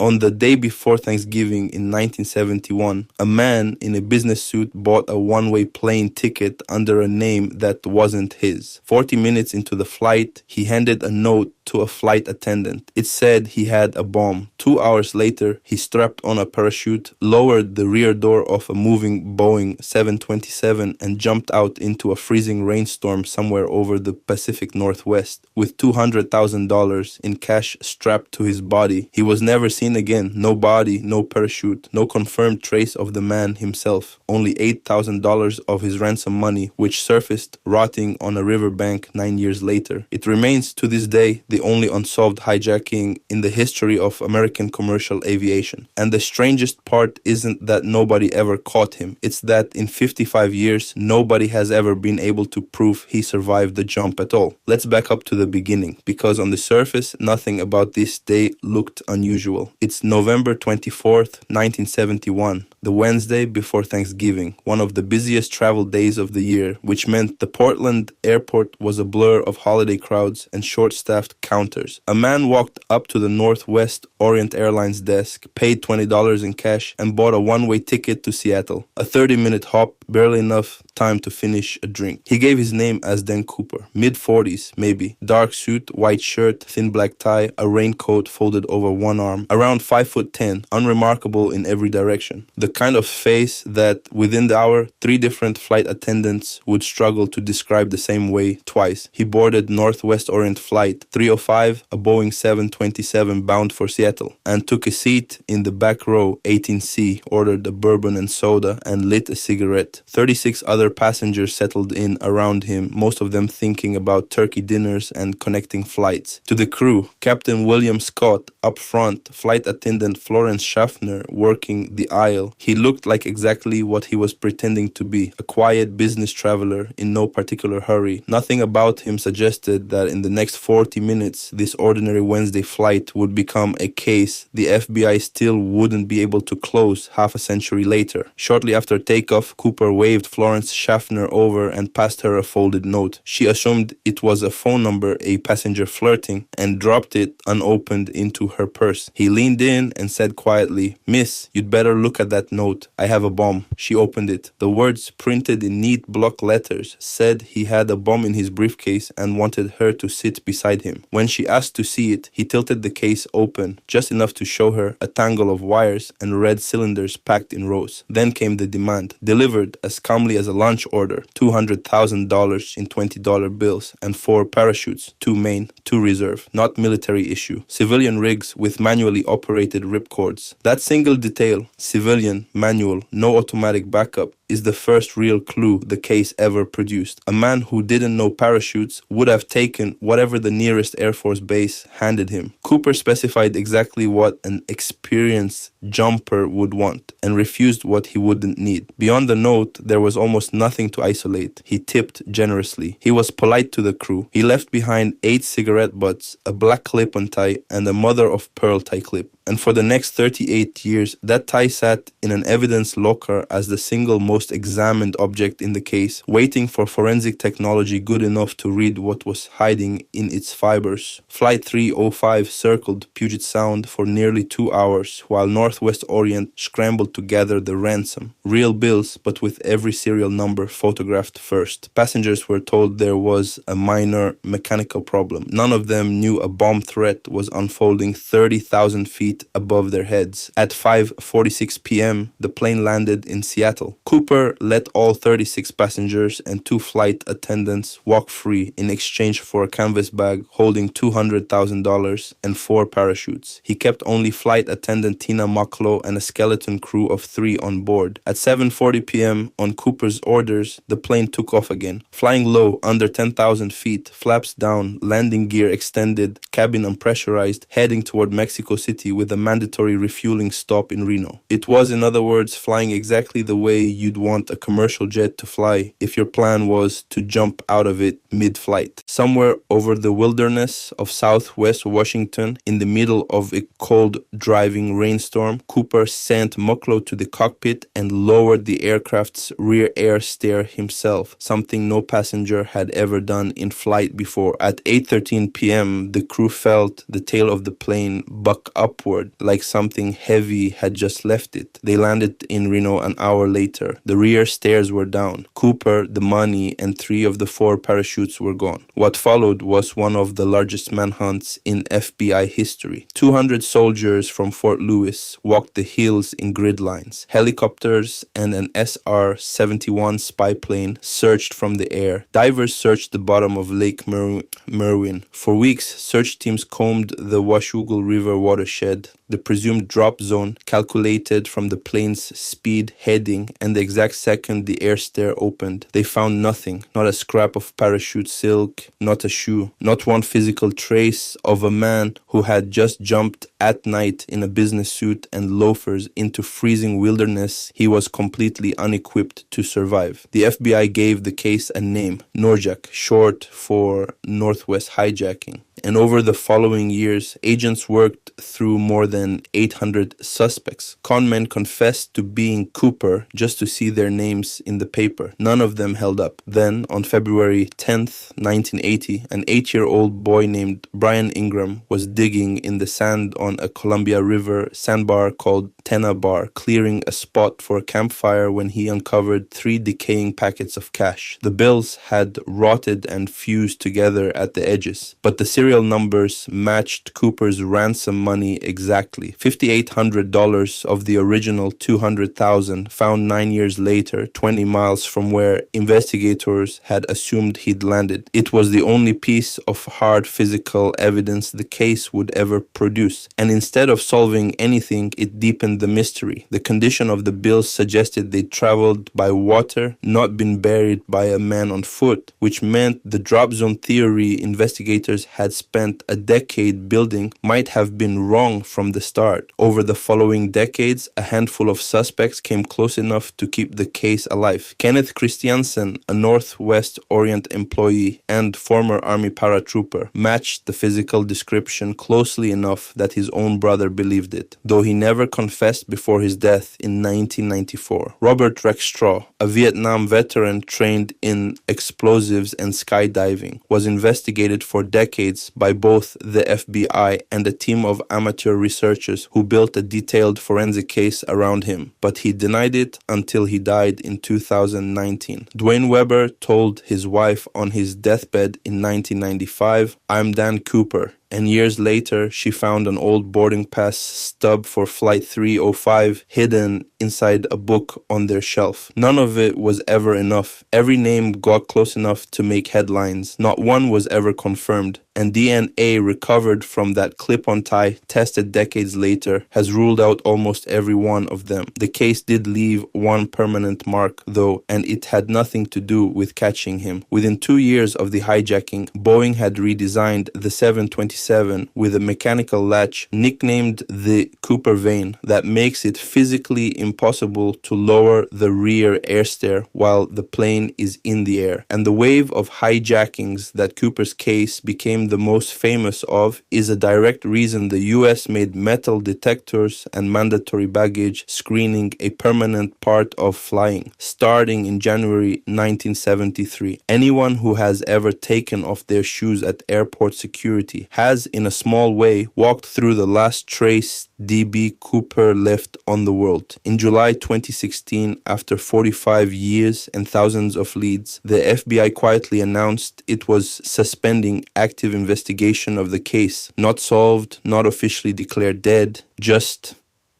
On the day before Thanksgiving in 1971, a man in a business suit bought a one-way plane ticket under a name that wasn't his. 40 minutes into the flight, he handed a note to a flight attendant. It said he had a bomb. 2 hours later, he strapped on a parachute, lowered the rear door of a moving Boeing 727, and jumped out into a freezing rainstorm somewhere over the Pacific Northwest. With $200,000 in cash strapped to his body, he was never seen again. No body, no parachute, no confirmed trace of the man himself. Only $8,000 of his ransom money, which surfaced rotting on a riverbank 9 years later. It remains to this day the only unsolved hijacking in the history of American commercial aviation. And the strangest part isn't that nobody ever caught him. It's that in 55 years, nobody has ever been able to prove he survived the jump at all. Let's back up to the beginning, because on the surface, nothing about this day looked unusual. It's November 24th, 1971. The Wednesday before Thanksgiving, one of the busiest travel days of the year, which meant the Portland airport was a blur of holiday crowds and short-staffed counters. A man walked up to the Northwest Orient Airlines desk, paid $20 in cash, and bought a one-way ticket to Seattle. A 30-minute hop, barely enough time to finish a drink. He gave his name as Dan Cooper, mid-40s maybe, dark suit, white shirt, thin black tie, a raincoat folded over one arm, around 5'10", unremarkable in every direction. The kind of face that within the hour, 3 different flight attendants would struggle to describe the same way twice. He boarded Northwest Orient Flight 305, a Boeing 727 bound for Seattle, and took a seat in the back row 18C, ordered a bourbon and soda, and lit a cigarette. 36 other passengers settled in around him, most of them thinking about turkey dinners and connecting flights. To the crew, Captain William Scott up front, flight attendant Florence Schaffner working the aisle. He looked like exactly what he was pretending to be, a quiet business traveler in no particular hurry. Nothing about him suggested that in the next 40 minutes, this ordinary Wednesday flight would become a case the FBI still wouldn't be able to close half a century later. Shortly after takeoff, Cooper waved Florence Schaffner over and passed her a folded note. She assumed it was a phone number, a passenger flirting, and dropped it unopened into her purse. He leaned in and said quietly, "Miss, you'd better look at that note. I have a bomb." She opened it. The words, printed in neat block letters, said he had a bomb in his briefcase and wanted her to sit beside him. When she asked to see it, he tilted the case open, just enough to show her a tangle of wires and red cylinders packed in rows. Then came the demand, delivered as calmly as a lunch order, $200,000 in $20 bills and 4 parachutes, 2 main, 2 reserve, not military issue, civilian rigs with manually operated ripcords. That single detail, civilian, manual, no automatic backup, is the first real clue the case ever produced. A man who didn't know parachutes would have taken whatever the nearest Air Force base handed him. Cooper specified exactly what an experienced jumper would want and refused what he wouldn't need. Beyond the note, there was almost nothing to isolate. He tipped generously. He was polite to the crew. He left behind 8 cigarette butts, a black clip-on tie, and a mother-of-pearl tie clip. And for the next 38 years, that tie sat in an evidence locker as the single most examined object in the case, waiting for forensic technology good enough to read what was hiding in its fibers. Flight 305 circled Puget Sound for nearly 2 hours, while Northwest Orient scrambled to gather the ransom. Real bills, but with every serial number photographed first. Passengers were told there was a minor mechanical problem. None of them knew a bomb threat was unfolding 30,000 feet above their heads. At 5:46 p.m., the plane landed in Seattle. Cooper let all 36 passengers and 2 flight attendants walk free in exchange for a canvas bag holding $200,000 and 4 parachutes. He kept only flight attendant Tina Mucklow and a skeleton crew of 3 on board. At 7:40 p.m., on Cooper's orders, the plane took off again. Flying low, under 10,000 feet, flaps down, landing gear extended, cabin unpressurized, heading toward Mexico City with a mandatory refueling stop in Reno. It was, in other words, flying exactly the way you'd want a commercial jet to fly if your plan was to jump out of it mid-flight. Somewhere over the wilderness of southwest Washington, in the middle of a cold, driving rainstorm, Cooper sent Mucklow to the cockpit and lowered the aircraft's rear air stair himself, something no passenger had ever done in flight before. At 8:13 p.m., the crew felt the tail of the plane buck upward forward, like something heavy had just left it. They landed in Reno an hour later. The rear stairs were down. Cooper, the money, and 3 of the 4 parachutes were gone. What followed was one of the largest manhunts in FBI history. 200 soldiers from Fort Lewis walked the hills in grid lines. Helicopters and an SR-71 spy plane searched from the air. Divers searched the bottom of Lake Merwin. For weeks, search teams combed the Washougal River watershed. The presumed drop zone, calculated from the plane's speed, heading, and the exact second the air stair opened. They found nothing, not a scrap of parachute silk, not a shoe, not one physical trace of a man who had just jumped at night in a business suit and loafers into freezing wilderness he was completely unequipped to survive. The FBI gave the case a name, Norjack, short for Northwest Hijacking. And over the following years, agents worked through more than 800 suspects. Con men confessed to being Cooper just to see their names in the paper. None of them held up. Then, on February 10th, 1980, an 8-year-old boy named Brian Ingram was digging in the sand on a Columbia River sandbar called Tena Bar, clearing a spot for a campfire when he uncovered 3 decaying packets of cash. The bills had rotted and fused together at the edges, but the serial numbers matched Cooper's ransom money exactly. $5,800 of the original $200,000 found 9 years later, 20 miles from where investigators had assumed he'd landed. It was the only piece of hard physical evidence the case would ever produce, and instead of solving anything, it deepened the mystery. The condition of the bills suggested they traveled by water, not been buried by a man on foot, which meant the drop zone theory investigators had spent a decade building might have been wrong from the start. Over the following decades, a handful of suspects came close enough to keep the case alive. Kenneth Christiansen, a Northwest Orient employee and former Army paratrooper, matched the physical description closely enough that his own brother believed it, though he never confessed before his death in 1994. Robert Rexstraw, a Vietnam veteran trained in explosives and skydiving, was investigated for decades by both the FBI and a team of amateur researchers who built a detailed forensic case around him, but he denied it until he died in 2019. Dwayne Weber told his wife on his deathbed in 1995, "I'm Dan Cooper." And years later, she found an old boarding pass stub for Flight 305 hidden inside a book on their shelf. None of it was ever enough. Every name got close enough to make headlines. Not one was ever confirmed. And DNA recovered from that clip-on tie, tested decades later, has ruled out almost every one of them. The case did leave one permanent mark, though, and it had nothing to do with catching him. Within 2 years of the hijacking, Boeing had redesigned the 727 with a mechanical latch nicknamed the Cooper vane that makes it physically impossible to lower the rear air stair while the plane is in the air. And the wave of hijackings that Cooper's case became the most famous of is a direct reason the US made metal detectors and mandatory baggage screening a permanent part of flying, starting in January 1973. Anyone who has ever taken off their shoes at airport security has, in a small way, walked through the last trace D.B. Cooper left on the world. In July 2016, after 45 years and thousands of leads, the FBI quietly announced it was suspending active investigation of the case. Not solved, not officially declared dead, just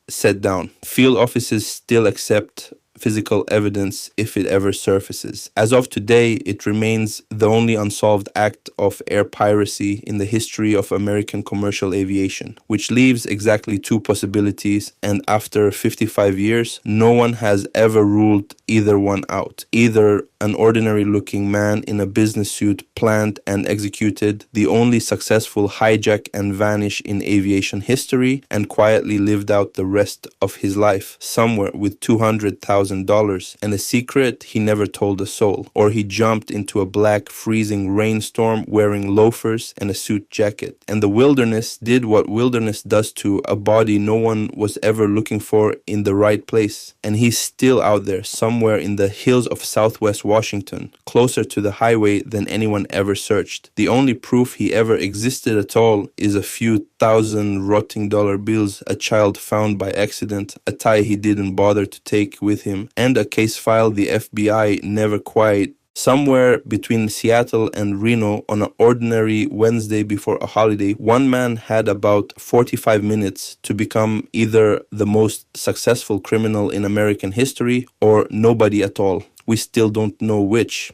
set down. Field offices still accept physical evidence if it ever surfaces. As of today, it remains the only unsolved act of air piracy in the history of American commercial aviation, which leaves exactly 2 possibilities, and after 55 years, no one has ever ruled either one out. Either an ordinary-looking man in a business suit planned and executed the only successful hijack and vanish in aviation history and quietly lived out the rest of his life somewhere with $200,000 and a secret he never told a soul, or he jumped into a black freezing rainstorm wearing loafers and a suit jacket, and the wilderness did what wilderness does to a body no one was ever looking for in the right place, and he's still out there somewhere in the hills of Southwest Washington, closer to the highway than anyone ever searched. The only proof he ever existed at all is a few 1,000 rotting dollar bills, a child found by accident, a tie he didn't bother to take with him, and a case file the FBI never quite. Somewhere between Seattle and Reno on an ordinary Wednesday before a holiday, one man had about 45 minutes to become either the most successful criminal in American history or nobody at all. We still don't know which.